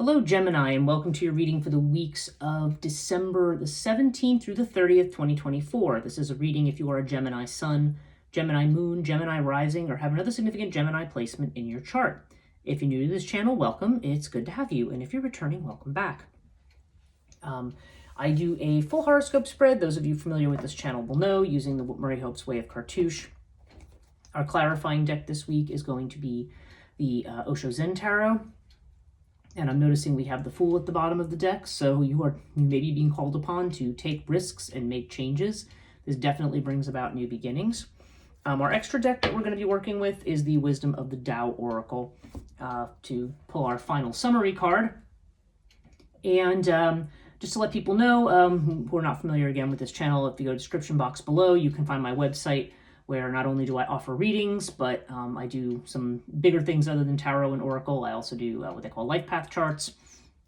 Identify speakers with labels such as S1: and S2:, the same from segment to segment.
S1: Hello, Gemini, and welcome to your reading for the weeks of December the 17th through the 30th, 2024. This is a reading if you are a Gemini Sun, Gemini Moon, Gemini Rising, or have another significant Gemini placement in your chart. If you're new to this channel, welcome. It's good to have you. And if you're returning, welcome back. I do a full horoscope spread. Those of you familiar with this channel will know, using the Murray Hope's Way of Cartouche. Our clarifying deck this week is going to be the Osho Zen Tarot. And I'm noticing we have the Fool at the bottom of the deck, so you may be being called upon to take risks and make changes. This definitely brings about new beginnings. Our extra deck that we're going to be working with is the Wisdom of the Tao Oracle to pull our final summary card. And just to let people know who are not familiar again with this channel, if you go to the description box below, you can find my website, where not only do I offer readings, but I do some bigger things other than tarot and oracle. I also do what they call life path charts.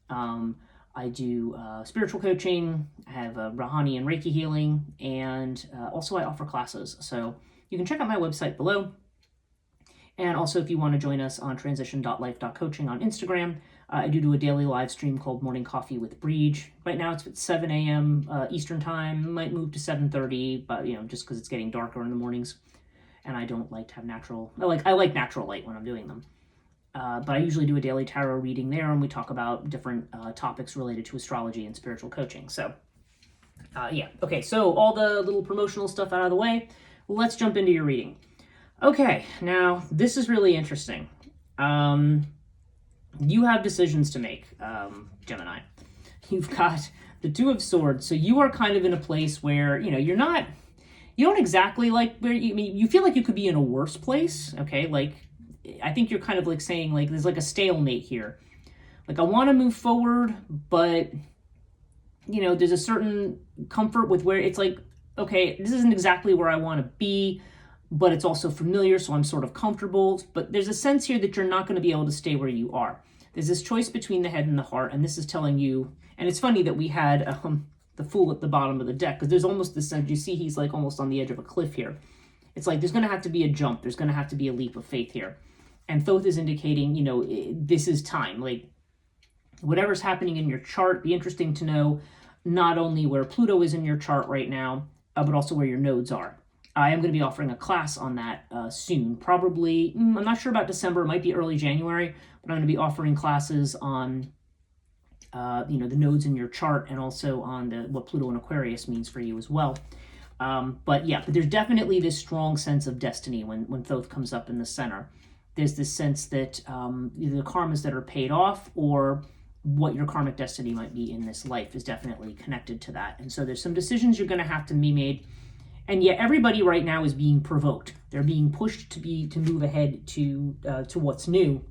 S1: I do spiritual coaching. I have Rahani and Reiki healing, and also I offer classes. So you can check out my website below. And also, if you want to join us on transition.life.coaching on Instagram, I do a daily live stream called Morning Coffee with Breege. Right now it's at 7 a.m. Eastern time. Might move to 7:30, but just because it's getting darker in the mornings, and I don't like to have natural. I like natural light when I'm doing them. But I usually do a daily tarot reading there, and we talk about different topics related to astrology and spiritual coaching. So, yeah. Okay, so all the little promotional stuff out of the way. Let's jump into your reading. Okay, now this is really interesting. You have decisions to make, Gemini. You've got the Two of Swords, so you are kind of in a place where, you don't exactly like where you feel like you could be in a worse place, okay? Like, I think you're kind of like saying, like, there's like a stalemate here. Like, I want to move forward, but, there's a certain comfort with where it's like, okay, this isn't exactly where I want to be, but it's also familiar, so I'm sort of comfortable. But there's a sense here that you're not going to be able to stay where you are. There's this choice between the head and the heart, and this is telling you, and it's funny that we had the Fool at the bottom of the deck, because there's almost this sense, you see he's like almost on the edge of a cliff here. It's like there's going to have to be a jump, there's going to have to be a leap of faith here. And Thoth is indicating, this is time. Like, whatever's happening in your chart, be interesting to know not only where Pluto is in your chart right now, but also where your nodes are. I am going to be offering a class on that soon. Probably, I'm not sure about December. It might be early January, but I'm going to be offering classes on, the nodes in your chart, and also on what Pluto and Aquarius means for you as well. But there's definitely this strong sense of destiny when Thoth comes up in the center. There's this sense that either the karmas that are paid off or what your karmic destiny might be in this life is definitely connected to that. And so there's some decisions you're going to have to be made. And yet everybody right now is being provoked. They're being pushed to move ahead to what's new.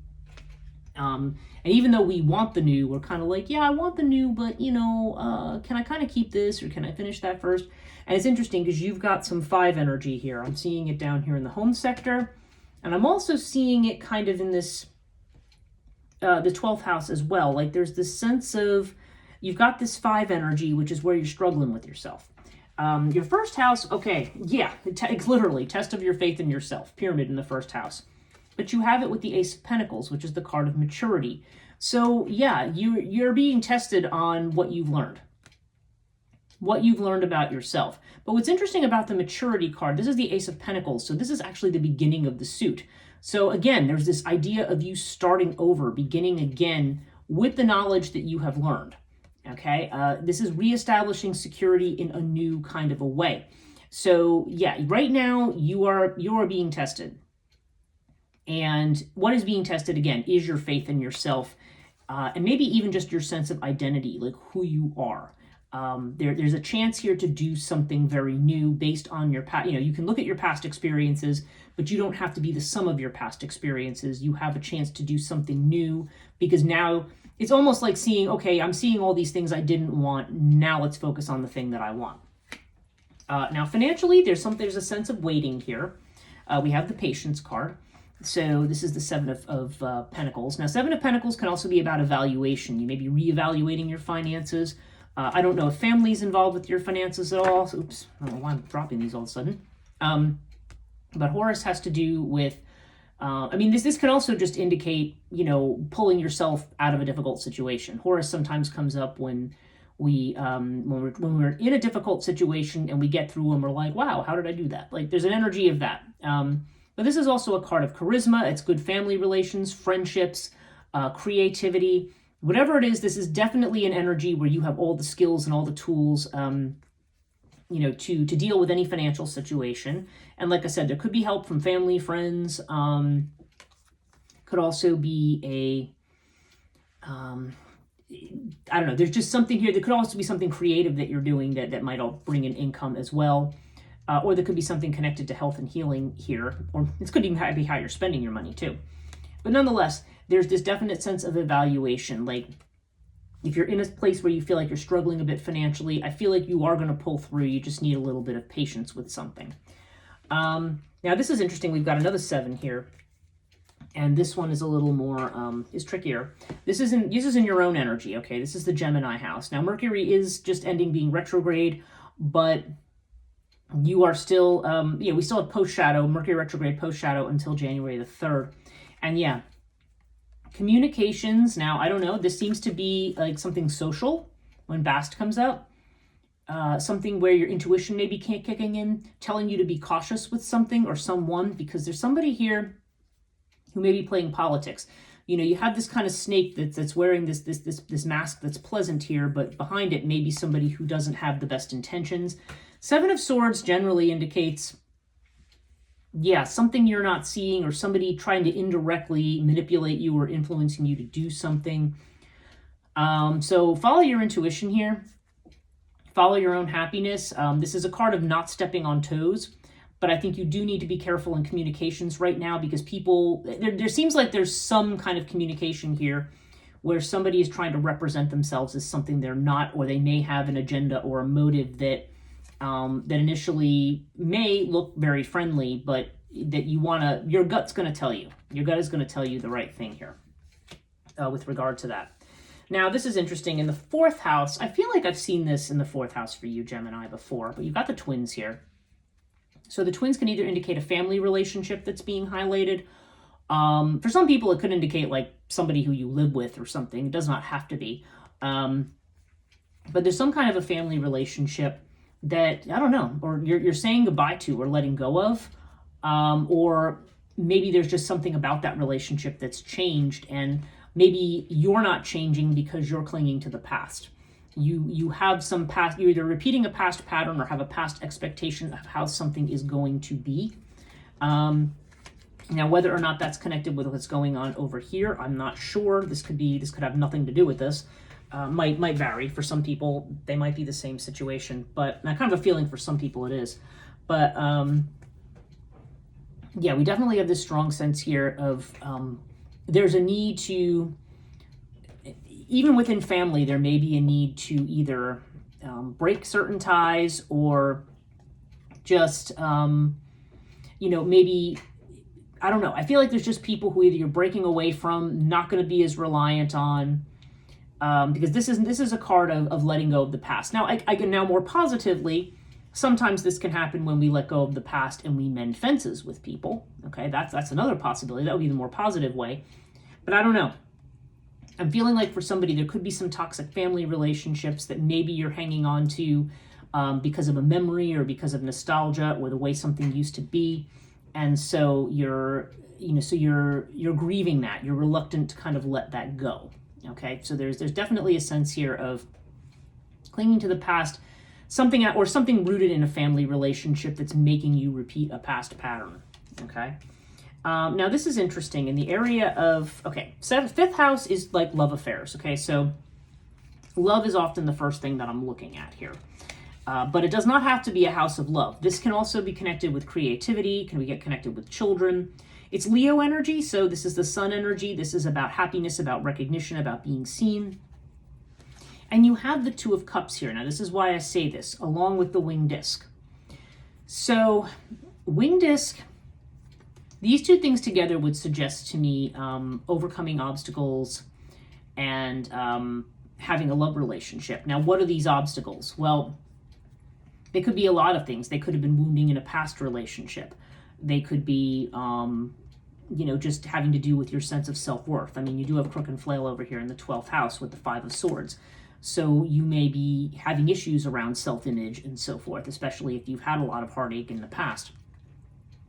S1: And even though we want the new, we're kind of like, yeah, I want the new, but can I kind of keep this, or can I finish that first? And it's interesting because you've got some 5 energy here. I'm seeing it down here in the home sector, and I'm also seeing it kind of in this the 12th house as well. Like, there's this sense of you've got this 5 energy, which is where you're struggling with yourself. Your first house, okay, yeah, it's literally test of your faith in yourself, pyramid in the first house. But you have it with the Ace of Pentacles, which is the card of maturity. So yeah, you're being tested on what you've learned about yourself. But what's interesting about the maturity card, this is the Ace of Pentacles, so this is actually the beginning of the suit. So again, there's this idea of you starting over, beginning again with the knowledge that you have learned. Okay, this is reestablishing security in a new kind of a way. So yeah, right now you are being tested. And what is being tested again is your faith in yourself, and maybe even just your sense of identity, like who you are. There's a chance here to do something very new based on your past. You can look at your past experiences, but you don't have to be the sum of your past experiences. You have a chance to do something new, because now it's almost like seeing, okay, I'm seeing all these things I didn't want. Now let's focus on the thing that I want. Now financially, there's a sense of waiting here. We have the Patience card. So this is the 7 of Pentacles. Now, 7 of Pentacles can also be about evaluation. You may be reevaluating your finances. I don't know if family's involved with your finances at all. So, oops, I don't know why I'm dropping these all of a sudden. But Horus has to do with This could also just indicate, pulling yourself out of a difficult situation. Horus sometimes comes up when we're in a difficult situation and we get through and we're like, wow, how did I do that? Like, there's an energy of that. But this is also a card of charisma. It's good family relations, friendships, creativity. Whatever it is, this is definitely an energy where you have all the skills and all the tools, to deal with any financial situation. And like I said, there could be help from family, friends. Could also be I don't know, there's just something here. There could also be something creative that you're doing that might all bring in income as well. Or there could be something connected to health and healing here. Or it could even be how you're spending your money too. But nonetheless, there's this definite sense of evaluation. Like, if you're in a place where you feel like you're struggling a bit financially, I feel like you are going to pull through. You just need a little bit of patience with something. Now, this is interesting. We've got another 7 here. And this one is a little more, is trickier. This is in your own energy, okay? This is the Gemini house. Now, Mercury is just ending being retrograde, but you are still, we still have post-shadow, Mercury retrograde post-shadow until January the 3rd. And yeah, communications, now, I don't know, this seems to be like something social when Bast comes out. Something where your intuition may be kicking in, telling you to be cautious with something or someone, because there's somebody here who may be playing politics. You have this kind of snake that's wearing this mask that's pleasant here, but behind it may be somebody who doesn't have the best intentions. 7 of Swords generally indicates, something you're not seeing, or somebody trying to indirectly manipulate you or influencing you to do something. So follow your intuition here. Follow your own happiness. This is a card of not stepping on toes. But I think you do need to be careful in communications right now, because people, there seems like there's some kind of communication here where somebody is trying to represent themselves as something they're not, or they may have an agenda or a motive that initially may look very friendly, but that your gut's going to tell you. Your gut is going to tell you the right thing here with regard to that. Now, this is interesting. In the 4th house, I feel like I've seen this in the 4th house for you, Gemini, before, but you've got the twins here. So the twins can either indicate a family relationship that's being highlighted. For some people, it could indicate like somebody who you live with or something. It does not have to be. But there's some kind of a family relationship that, I don't know, or you're saying goodbye to or letting go of. Or maybe there's just something about that relationship that's changed, and maybe you're not changing because you're clinging to the past. You have some past, you're either repeating a past pattern or have a past expectation of how something is going to be. Now, whether or not that's connected with what's going on over here, I'm not sure. This could have nothing to do with this. Might vary. For some people, they might be the same situation, but I kind of have a feeling for some people it is. But we definitely have this strong sense here of there's a need to, even within family, there may be a need to either break certain ties, or just, maybe, I don't know. I feel like there's just people who either you're breaking away from, not going to be as reliant on, because this is a card of letting go of the past. Now, I can now more positively, sometimes this can happen when we let go of the past and we mend fences with people. Okay, that's another possibility. That would be the more positive way. But I don't know. I'm feeling like for somebody, there could be some toxic family relationships that maybe you're hanging on to because of a memory or because of nostalgia or the way something used to be. And so you're grieving that. You're reluctant to kind of let that go. Okay, so there's definitely a sense here of clinging to the past, something rooted in a family relationship that's making you repeat a past pattern. Okay. Now, this is interesting in the area of, 5th house is like love affairs, okay? So love is often the first thing that I'm looking at here. But it does not have to be a house of love. This can also be connected with creativity. Can we get connected with children? It's Leo energy, so this is the sun energy. This is about happiness, about recognition, about being seen. And you have the 2 of Cups here. Now, this is why I say this, along with the winged disc. So, winged disc, these 2 things together would suggest to me overcoming obstacles and having a love relationship. Now, what are these obstacles? Well, they could be a lot of things. They could have been wounding in a past relationship. They could be, just having to do with your sense of self-worth. I mean, you do have crook and flail over here in the 12th house with the 5 of swords. So you may be having issues around self-image and so forth, especially if you've had a lot of heartache in the past.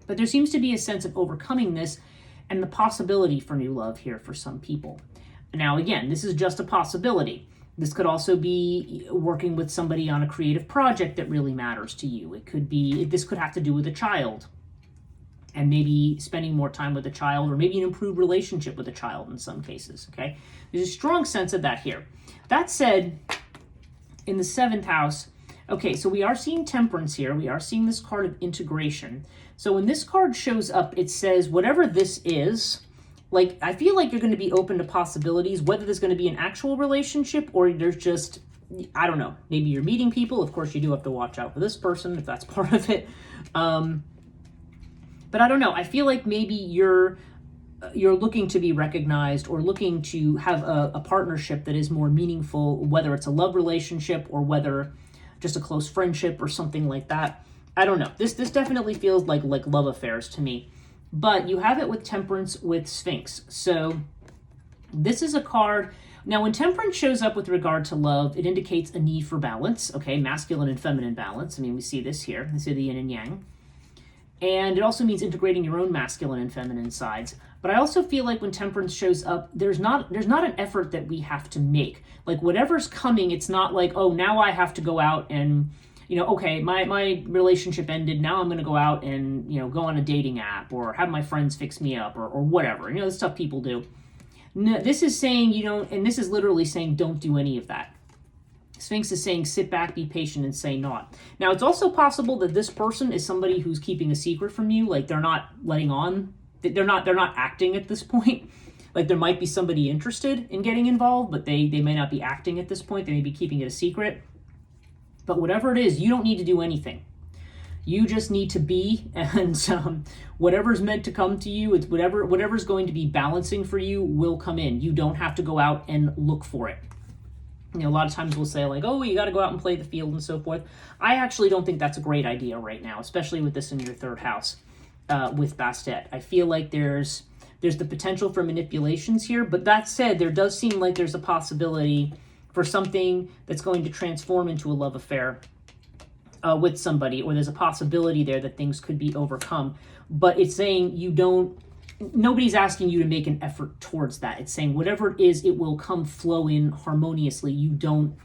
S1: But there seems to be a sense of overcoming this and the possibility for new love here for some people. Now, again, this is just a possibility. This could also be working with somebody on a creative project that really matters to you. This could have to do with a child, and maybe spending more time with a child, or maybe an improved relationship with a child in some cases, okay? There's a strong sense of that here. That said, in the 7th house, okay, so we are seeing temperance here. We are seeing this card of integration. So when this card shows up, it says, whatever this is, like, I feel like you're going to be open to possibilities, whether there's going to be an actual relationship or there's just, I don't know, maybe you're meeting people. Of course, you do have to watch out for this person if that's part of it. But I don't know. I feel like maybe you're looking to be recognized or looking to have a partnership that is more meaningful, whether it's a love relationship or whether just a close friendship or something like that. I don't know. This definitely feels like love affairs to me. But you have it with Temperance with Sphinx. So this is a card. Now, when Temperance shows up with regard to love, it indicates a need for balance, okay? Masculine and feminine balance. I mean, we see this here. We see the yin and yang. And it also means integrating your own masculine and feminine sides. But I also feel like when Temperance shows up, there's not an effort that we have to make. Like, whatever's coming, it's not like, oh, now I have to go out and, okay, my relationship ended. Now I'm going to go out and, go on a dating app or have my friends fix me up or whatever. The stuff people do. No, this is saying, and this is literally saying don't do any of that. Sphinx is saying sit back, be patient, and say not. Now, it's also possible that this person is somebody who's keeping a secret from you. Like, they're not letting on. They're not acting at this point. Like, there might be somebody interested in getting involved, but they may not be acting at this point. They may be keeping it a secret. But whatever it is, you don't need to do anything. You just need to be, and whatever's meant to come to you, it's whatever's going to be balancing for you will come in. You don't have to go out and look for it. A lot of times we'll say like, oh, you got to go out and play the field and so forth. I actually don't think that's a great idea right now, especially with this in your 3rd house with Bastet. I feel like there's the potential for manipulations here, but that said, there does seem like there's a possibility for something that's going to transform into a love affair with somebody, or there's a possibility there that things could be overcome. But it's saying nobody's asking you to make an effort towards that. It's saying whatever it is, it will flow in harmoniously. You don't,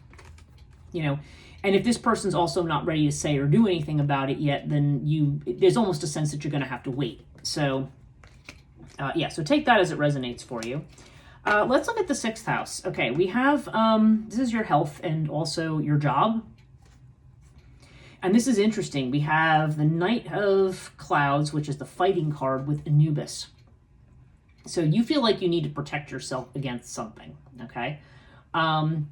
S1: and if this person's also not ready to say or do anything about it yet, then there's almost a sense that you're going to have to wait. So, so take that as it resonates for you. Let's look at the 6th house. Okay, we have, this is your health and also your job. And this is interesting. We have the Knight of Clouds, which is the fighting card with Anubis. So you feel like you need to protect yourself against something, okay? Now,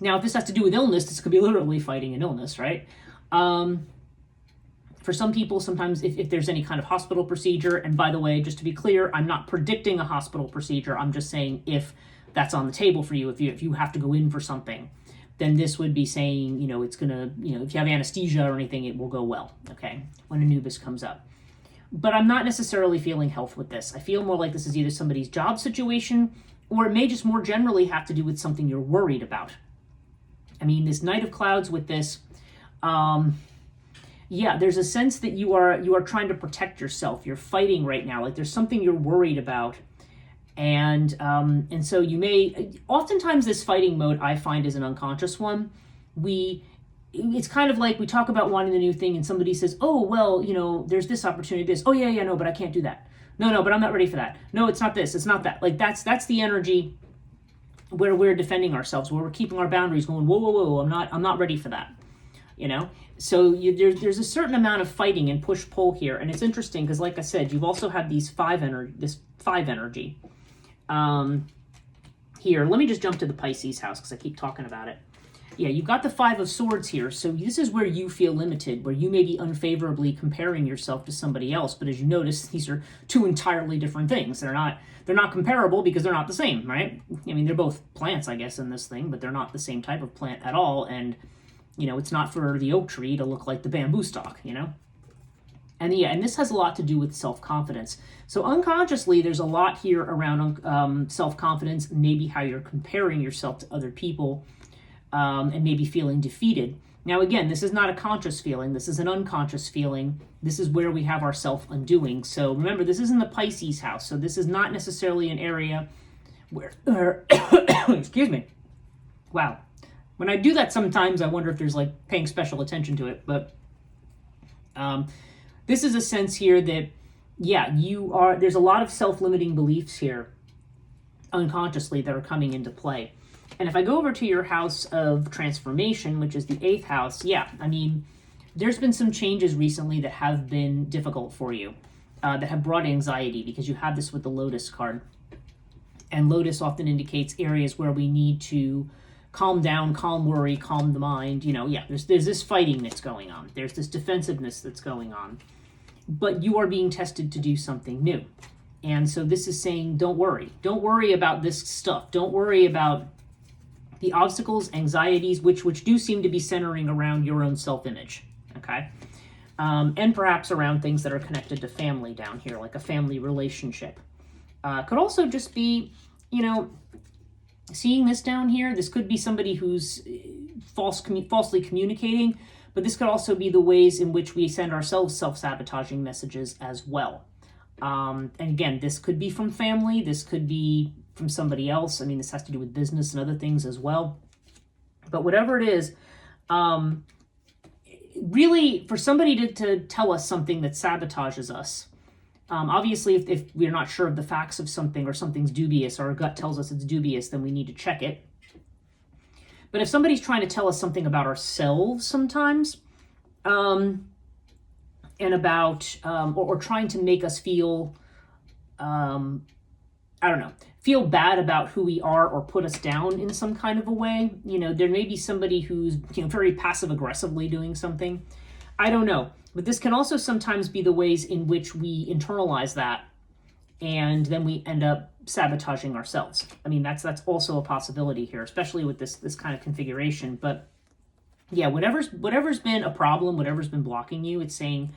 S1: if this has to do with illness, this could be literally fighting an illness, right? For some people, sometimes if there's any kind of hospital procedure, and by the way, just to be clear, I'm not predicting a hospital procedure. I'm just saying if that's on the table for you, if you have to go in for something, then this would be saying, it's going to, if you have anesthesia or anything, it will go well, okay, when Anubis comes up. But I'm not necessarily feeling health with this. I feel more like this is either somebody's job situation, or it may just more generally have to do with something you're worried about. I mean, this Knight of Clouds with this, there's a sense that you are trying to protect yourself. You're fighting right now. Like, there's something you're worried about. And so you may, oftentimes this fighting mode I find is an unconscious one. It's kind of like we talk about wanting the new thing and somebody says, oh, well, there's this opportunity, this. Oh, yeah, no, but I can't do that. No, but I'm not ready for that. No, it's not this, it's not that. Like, that's the energy where we're defending ourselves, where we're keeping our boundaries going, whoa, I'm not ready for that. So there's a certain amount of fighting and push-pull here. And it's interesting because, like I said, you've also had this 5 energy. Here, let me just jump to the Pisces house because I keep talking about it. Yeah, you've got the 5 of Swords here. So this is where you feel limited, where you may be unfavorably comparing yourself to somebody else. But as you notice, these are 2 entirely different things. They're not comparable because they're not the same, right? I mean, they're both plants, I guess, in this thing, but they're not the same type of plant at all. And, it's not for the oak tree to look like the bamboo stalk, And yeah, and this has a lot to do with self-confidence. So unconsciously, there's a lot here around self-confidence, maybe how you're comparing yourself to other people, and maybe feeling defeated. Now, again, this is not a conscious feeling. This is an unconscious feeling. This is where we have our self-undoing. So remember, this is in the Pisces house. So this is not necessarily an area where excuse me. Wow. When I do that sometimes, I wonder if there's like paying special attention to it. But this is a sense here that, yeah, there's a lot of self-limiting beliefs here unconsciously that are coming into play. And if I go over to your house of transformation, which is the 8th house, yeah, I mean, there's been some changes recently that have been difficult for you, that have brought anxiety, because you have this with the Lotus card. And Lotus often indicates areas where we need to calm down, calm worry, calm the mind. Yeah, there's this fighting that's going on. There's this defensiveness that's going on. But you are being tested to do something new. And so this is saying, don't worry. Don't worry about this stuff. Don't worry about the obstacles, anxieties, which do seem to be centering around your own self-image, okay? And perhaps around things that are connected to family down here, like a family relationship. Could also just be, seeing this down here, this could be somebody who's falsely communicating, but this could also be the ways in which we send ourselves self-sabotaging messages as well. And again, this could be from family, this could be from somebody else. I mean, this has to do with business and other things as well. But whatever it is, really, for somebody to tell us something that sabotages us, obviously, if we're not sure of the facts of something, or something's dubious, or our gut tells us it's dubious, then we need to check it. But if somebody's trying to tell us something about ourselves sometimes, and about, or trying to make us feel, feel bad about who we are, or put us down in some kind of a way, there may be somebody who's, very passive aggressively doing something. I don't know. But this can also sometimes be the ways in which we internalize that, and then we end up sabotaging ourselves. I mean, that's also a possibility here, especially with this kind of configuration. But yeah, whatever's been a problem, whatever's been blocking you, it's saying,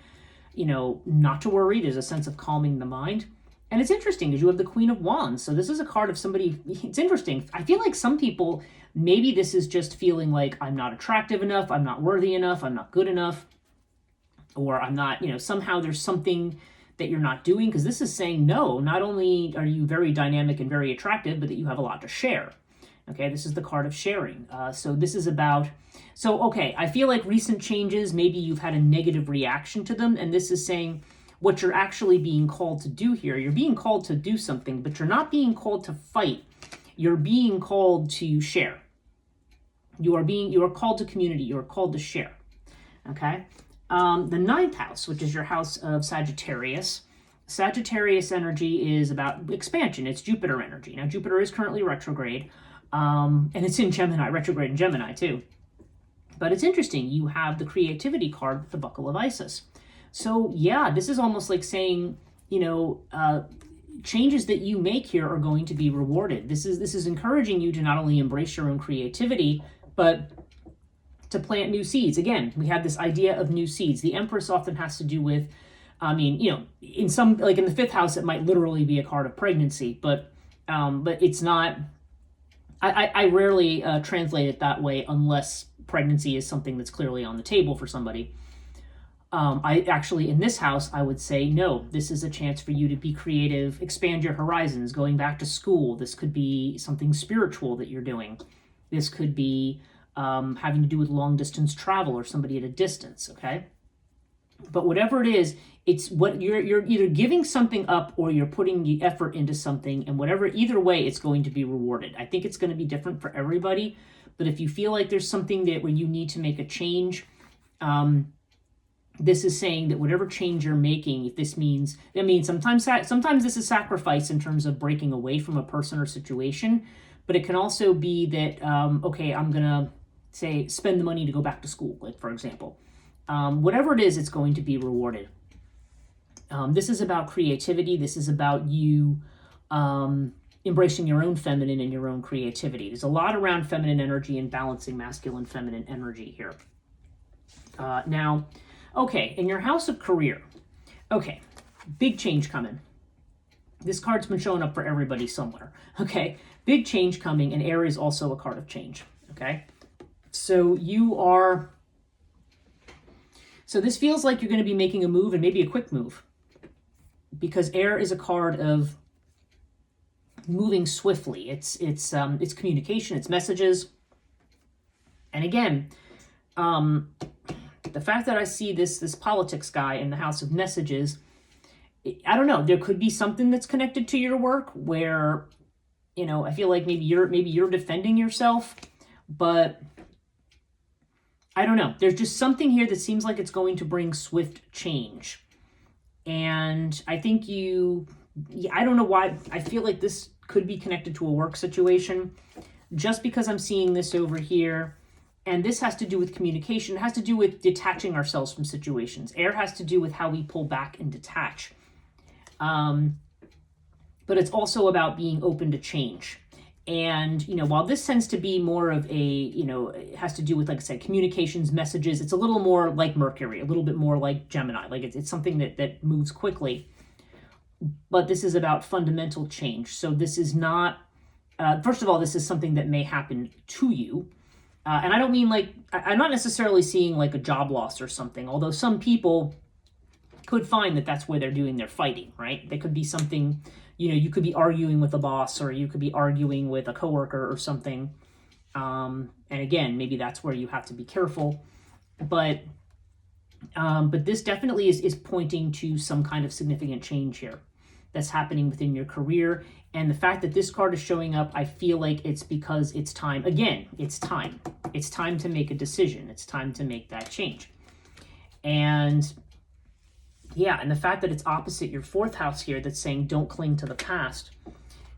S1: not to worry. There's a sense of calming the mind. And it's interesting because you have the Queen of Wands. So this is a card of somebody, it's interesting. I feel like some people, maybe this is just feeling like I'm not attractive enough, I'm not worthy enough, I'm not good enough, or I'm not, somehow there's something that you're not doing, because this is saying, no, not only are you very dynamic and very attractive, but that you have a lot to share. Okay, this is the card of sharing. So this is about, okay, I feel like recent changes, maybe you've had a negative reaction to them, and this is saying what you're actually being called to do here. You're being called to do something, but you're not being called to fight. You're being called to share. You are called to community. You are called to share. Okay? The 9th house, which is your house of Sagittarius. Sagittarius energy is about expansion. It's Jupiter energy. Now, Jupiter is currently retrograde, and it's in Gemini, retrograde in Gemini too. But it's interesting. You have the creativity card with the Buckle of Isis. So yeah, this is almost like saying, changes that you make here are going to be rewarded. This is encouraging you to not only embrace your own creativity, but to plant new seeds. Again, we have this idea of new seeds. The Empress often has to do with, in some, like in the 5th house, it might literally be a card of pregnancy, but it's not, I rarely translate it that way unless pregnancy is something that's clearly on the table for somebody. I actually, in this house, I would say, no, this is a chance for you to be creative, expand your horizons, going back to school. This could be something spiritual that you're doing. This could be having to do with long distance travel or somebody at a distance, okay? But whatever it is, it's what you're either giving something up or you're putting the effort into something, and either way, it's going to be rewarded. I think it's going to be different for everybody, but if you feel like there's something where you need to make a change, this is saying that whatever change you're making, if this means, sometimes this is sacrifice in terms of breaking away from a person or situation, but it can also be that, okay, I'm going to say, spend the money to go back to school, like for example. Whatever it is, it's going to be rewarded. This is about creativity. This is about you embracing your own feminine and your own creativity. There's a lot around feminine energy and balancing masculine, feminine energy here. Now, okay, in your house of career, Okay, big change coming. This card's been showing up for everybody somewhere. Okay, big change coming, and air is also a card of change. Okay, so this feels like you're going to be making a move, and maybe a quick move, because air is a card of moving swiftly. It's communication, it's messages. And again, the fact that I see this politics guy in the house of messages, I don't know, there could be something that's connected to your work where, I feel like maybe you're defending yourself, but I don't know. There's just something here that seems like it's going to bring swift change. And I think I don't know why, I feel like this could be connected to a work situation, just because I'm seeing this over here. And this has to do with communication. It has to do with detaching ourselves from situations. Air has to do with how we pull back and detach. But it's also about being open to change. And, while this tends to be more of it has to do with, like I said, communications, messages, it's a little more like Mercury, a little bit more like Gemini. Like it's something that moves quickly. But this is about fundamental change. So this is not, first of all, this is something that may happen to you. And I don't mean I'm not necessarily seeing like a job loss or something, although some people could find that that's where they're doing their fighting, right? They could be something, you could be arguing with a boss, or you could be arguing with a coworker or something. And again, maybe that's where you have to be careful. But this definitely is pointing to some kind of significant change here that's happening within your career. And the fact that this card is showing up, I feel like it's because it's time. Again, it's time. It's time to make a decision. It's time to make that change. And and the fact that it's opposite your 4th house here that's saying don't cling to the past.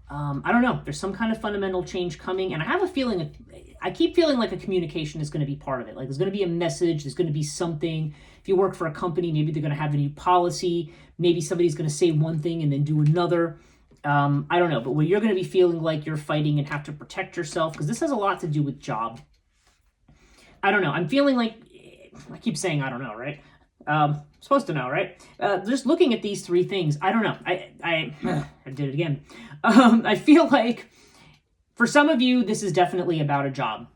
S1: I don't know. There's some kind of fundamental change coming. And I have a feeling, I keep feeling like a communication is going to be part of it. Like there's going to be a message. There's going to be something. If you work for a company, maybe they're going to have a new policy. Maybe somebody's going to say one thing and then do another. I don't know, but where you're going to be feeling like you're fighting and have to protect yourself, because this has a lot to do with job. I don't know. I'm feeling like, I keep saying I don't know, right? Supposed to know, right? Just looking at these 3 things, I don't know. I did it again. I feel like for some of you, this is definitely about a job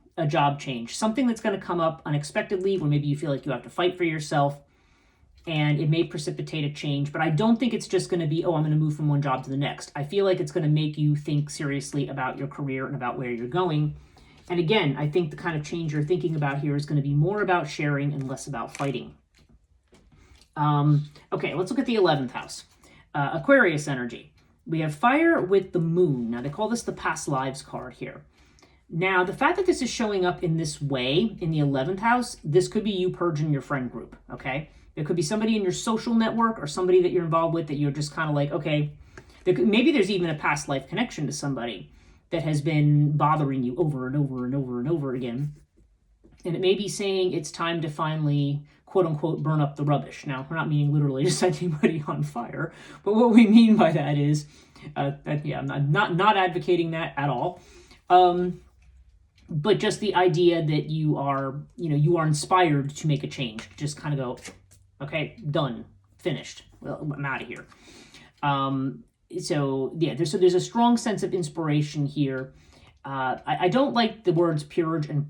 S1: change, something that's going to come up unexpectedly, where maybe you feel like you have to fight for yourself. And it may precipitate a change, but I don't think it's just going to be, I'm going to move from one job to the next. I feel like it's going to make you think seriously about your career and about where you're going. And again, I think the kind of change you're thinking about here is going to be more about sharing and less about fighting. Okay, let's look at the 11th house. Aquarius energy. We have fire with the moon. Now, they call this the past lives card here. Now, the fact that this is showing up in this way in the 11th house, this could be you purging your friend group, okay? There could be somebody in your social network or somebody that you're involved with that you're just kind of like, okay, maybe there's even a past life connection to somebody that has been bothering you over and over and over and over again. And it may be saying it's time to finally, quote unquote, burn up the rubbish. Now, we're not meaning literally to set anybody on fire, but what we mean by that is, I'm not advocating that at all. But just the idea that you are inspired to make a change, just kind of go, okay, done, finished. Well, I'm out of here. There's a strong sense of inspiration here. I don't like the words purge and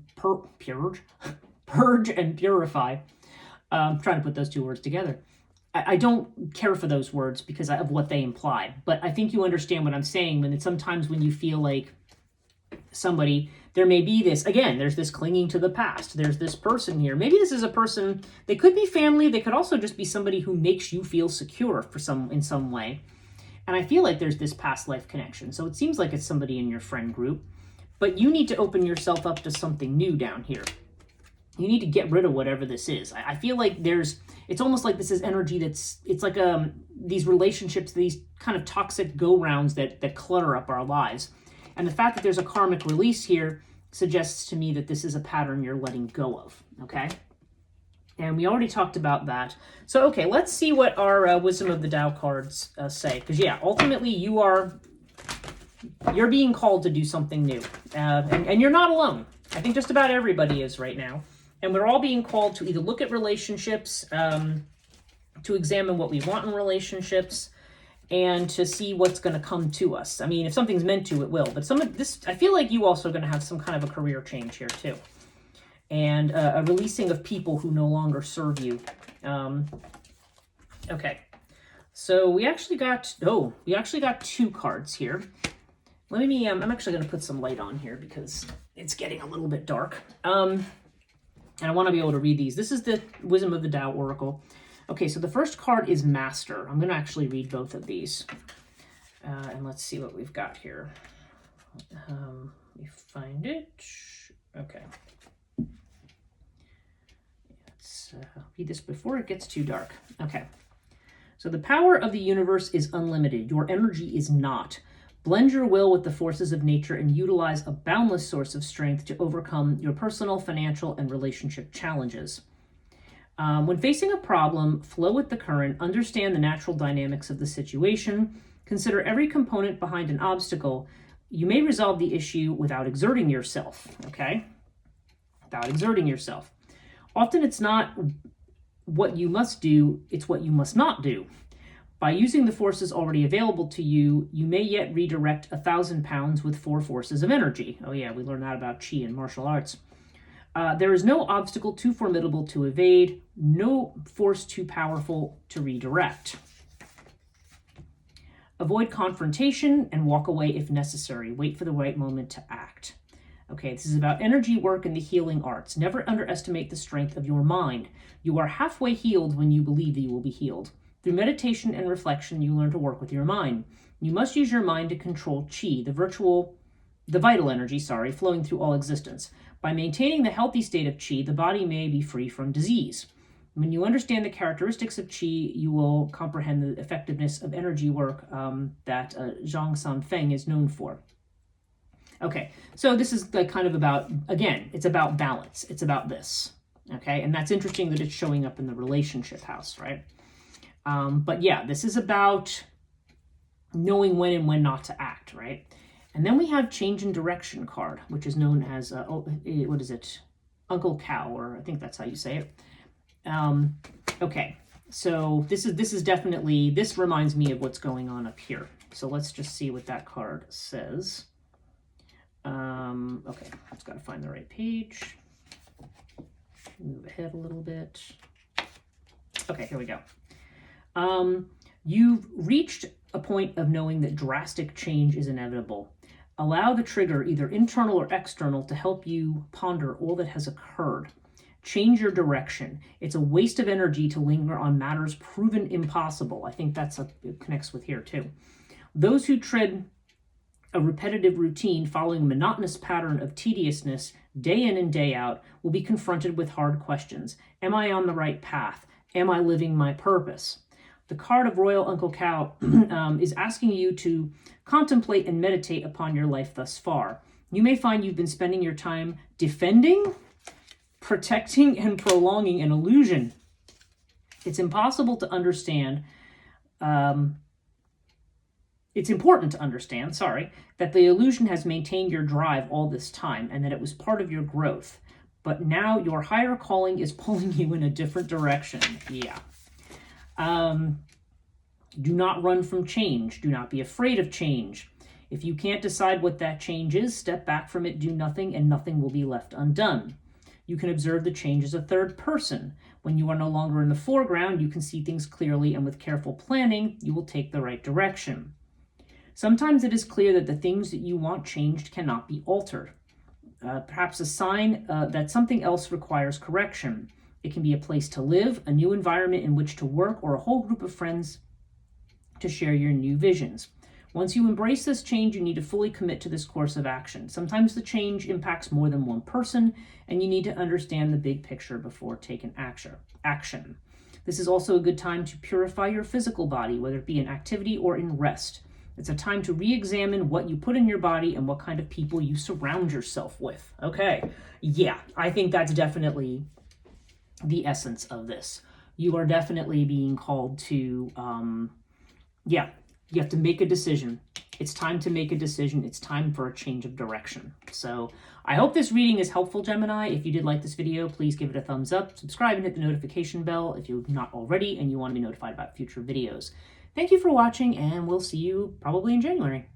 S1: purify. I'm trying to put those 2 words together. I don't care for those words because of what they imply. But I think you understand what I'm saying when sometimes when you feel like somebody, there may be this, again, there's this clinging to the past. There's this person here. Maybe this is a person, they could be family. They could also just be somebody who makes you feel secure in some way. And I feel like there's this past life connection. So it seems like it's somebody in your friend group. But you need to open yourself up to something new down here. You need to get rid of whatever this is. I feel like it's almost like this is energy it's like these relationships, these kind of toxic go-rounds that clutter up our lives. And the fact that there's a karmic release here suggests to me that this is a pattern you're letting go of, okay? And we already talked about that. So, okay, let's see what our Wisdom of the Tao cards say. Because, ultimately you're being called to do something new. And you're not alone. I think just about everybody is right now. And we're all being called to either look at relationships to examine what we want in relationships, and to see what's going to come to us. I mean, if something's meant to, it will. But some of this, I feel like you also are going to have some kind of a career change here too, and a releasing of people who no longer serve you. Okay, so we actually got two cards here. Let me. I'm actually going to put some light on here because it's getting a little bit dark. And I want to be able to read these. This is the Wisdom of the Tao Oracle. Okay, so the first card is Master. I'm going to actually read both of these. And let's see what we've got here. Let me find it. Okay. Let's read this before it gets too dark. Okay. So the power of the universe is unlimited. Your energy is not. Blend your will with the forces of nature and utilize a boundless source of strength to overcome your personal, financial, and relationship challenges. When facing a problem, flow with the current, understand the natural dynamics of the situation, consider every component behind an obstacle. You may resolve the issue without exerting yourself, okay? Without exerting yourself. Often it's not what you must do, it's what you must not do. By using the forces already available to you, you may yet redirect 1,000 pounds with 4 forces of energy. Oh yeah, we learned that about Qi in martial arts. There is no obstacle too formidable to evade, no force too powerful to redirect. Avoid confrontation and walk away if necessary. Wait for the right moment to act. Okay, this is about energy work and the healing arts. Never underestimate the strength of your mind. You are halfway healed when you believe that you will be healed. Through meditation and reflection, you learn to work with your mind. You must use your mind to control Qi, the vital energy, flowing through all existence. By maintaining the healthy state of Qi, the body may be free from disease. When you understand the characteristics of Qi, you will comprehend the effectiveness of energy work that Zhang San Feng is known for. Okay, so this is kind of about, again, it's about balance. It's about this, okay? And that's interesting that it's showing up in the relationship house, right? But yeah, this is about knowing when and when not to act, right? And then we have Change in Direction card, which is known as, what is it? Uncle Cow, or I think that's how you say it. Okay, so this is definitely, this reminds me of what's going on up here. So let's just see what that card says. Okay, I've just got to find the right page. Move ahead a little bit. Okay, here we go. You've reached a point of knowing that drastic change is inevitable. Allow the trigger, either internal or external, to help you ponder all that has occurred. Change your direction. It's a waste of energy to linger on matters proven impossible. I think it connects with here too. Those who tread a repetitive routine following a monotonous pattern of tediousness day in and day out will be confronted with hard questions. Am I on the right path? Am I living my purpose? The card of Royal Uncle Cow is asking you to contemplate and meditate upon your life thus far. You may find you've been spending your time defending, protecting, and prolonging an illusion. It's impossible to understand. It's important to understand, that the illusion has maintained your drive all this time and that it was part of your growth. But now your higher calling is pulling you in a different direction. Yeah. Do not run from change. Do not be afraid of change. If you can't decide what that change is, step back from it, do nothing, and nothing will be left undone. You can observe the change as a third person. When you are no longer in the foreground, you can see things clearly, and with careful planning, you will take the right direction. Sometimes it is clear that the things that you want changed cannot be altered. Perhaps a sign that something else requires correction. It can be a place to live, a new environment in which to work, or a whole group of friends to share your new visions. Once you embrace this change, you need to fully commit to this course of action. Sometimes the change impacts more than one person, and you need to understand the big picture before taking action. This is also a good time to purify your physical body, whether it be in activity or in rest. It's a time to re-examine what you put in your body and what kind of people you surround yourself with. Okay, yeah, I think that's definitely the essence of this. You are definitely being called to, you have to make a decision. It's time to make a decision. It's time for a change of direction. So I hope this reading is helpful, Gemini. If you did like this video, please give it a thumbs up, subscribe, and hit the notification bell if you're not already and you want to be notified about future videos. Thank you for watching, and we'll see you probably in January.